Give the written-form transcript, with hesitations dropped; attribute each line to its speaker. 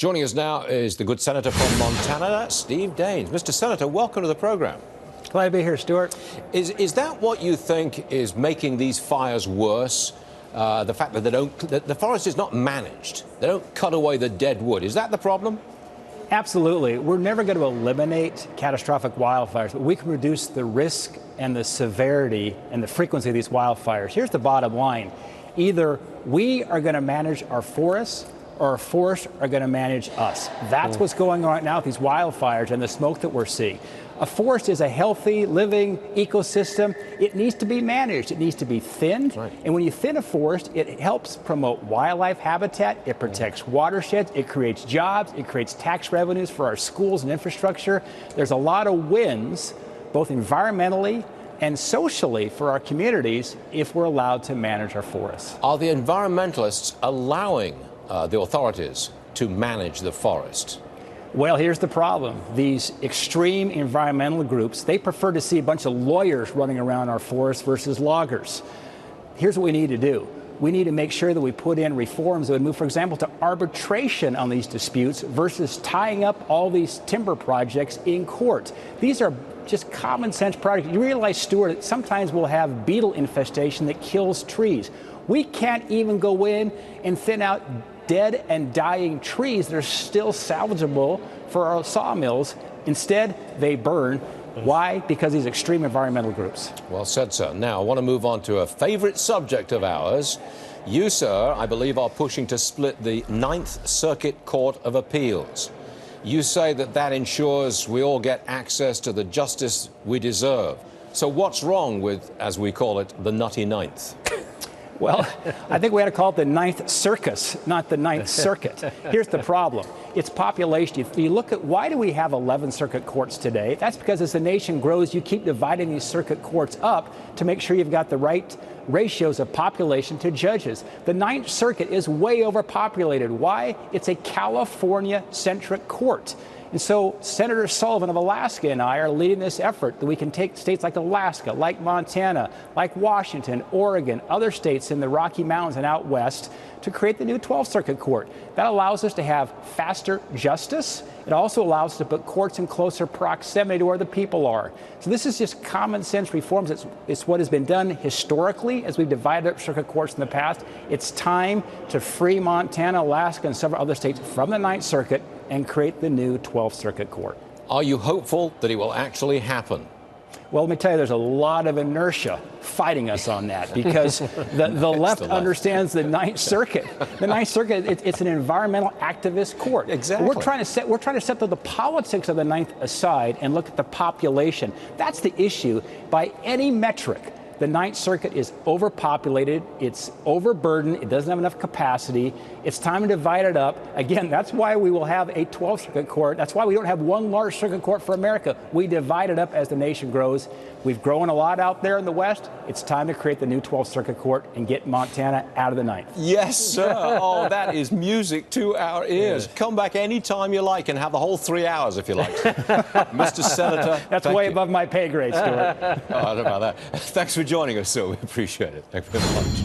Speaker 1: Joining us now is the good senator from Montana, Steve Daines. Mr. Senator, welcome to the program.
Speaker 2: Glad to be here, Stuart.
Speaker 1: Is that what you think is making these fires worse? The fact that the forest is not managed. They don't cut away the dead wood. Is that the problem?
Speaker 2: Absolutely. We're never going to eliminate catastrophic wildfires, but we can reduce the risk and the severity and the frequency of these wildfires. Here's the bottom line. Either we are going to manage our forests or our forests are going to manage us. That's what's going on right now with these wildfires and the smoke that we're seeing. A forest is a healthy, living ecosystem. It needs to be managed. It needs to be thinned. Right. And when you thin a forest, it helps promote wildlife habitat. It protects watersheds. It creates jobs. It creates tax revenues for our schools and infrastructure. There's a lot of wins, both environmentally and socially for our communities if we're allowed to manage our forests.
Speaker 1: Are the environmentalists allowing the authorities to manage the forest?
Speaker 2: Well, here's the problem. These extreme environmental groups, they prefer to see a bunch of lawyers running around our forests versus loggers. Here's what we need to do. We need to make sure that we put in reforms that would move, for example, to arbitration on these disputes versus tying up all these timber projects in court. These are just common sense projects. You realize, Stuart, that sometimes we'll have beetle infestation that kills trees. We can't even go in and thin out dead and dying trees that are still salvageable for our sawmills. Instead, they burn. Why? Because these extreme environmental groups.
Speaker 1: Well said, sir. Now, I want to move on to a favorite subject of ours. You, sir, I believe, are pushing to split the Ninth Circuit Court of Appeals. You say that that ensures we all get access to the justice we deserve. So what's wrong with, as we call it, the nutty ninth?
Speaker 2: Well, I think we had to call it the Ninth Circus, not the Ninth Circuit. Here's the problem. It's population. If you look at why do we have 11 circuit courts today? That's because as the nation grows, you keep dividing these circuit courts up to make sure you've got the right ratios of population to judges. The Ninth Circuit is way overpopulated. Why? It's a California-centric court. And so Senator Sullivan of Alaska and I are leading this effort that we can take states like Alaska, like Montana, like Washington, Oregon, other states in the Rocky Mountains and out west to create the new 12th Circuit Court. That allows us to have faster justice. It also allows us to put courts in closer proximity to where the people are. So this is just common sense reforms. It's what has been done historically as we've divided up circuit courts in the past. It's time to free Montana, Alaska, and several other states from the Ninth Circuit and create the new 12th Circuit Court.
Speaker 1: Are you hopeful that it will actually happen?
Speaker 2: Well, let me tell you, there's a lot of inertia fighting us on that because the left understands the Ninth Circuit. The Ninth Circuit, it's an environmental activist court.
Speaker 1: Exactly.
Speaker 2: We're trying to set the politics of the Ninth aside and look at the population. That's the issue. By any metric, the Ninth Circuit is overpopulated, it's overburdened, it doesn't have enough capacity. It's time to divide it up. Again, that's why we will have a 12th Circuit Court. That's why we don't have one large circuit court for America. We divide it up as the nation grows. We've grown a lot out there in the West. It's time to create the new 12th Circuit Court and get Montana out of the Ninth.
Speaker 1: Yes, sir. Oh, that is music to our ears. Yes. Come back anytime you like and have the whole 3 hours if you like. Mr. Senator.
Speaker 2: That's way above my pay grade, Stuart.
Speaker 1: Oh, I don't know about that. Thanks for joining us, sir. We appreciate it. Thank you very much.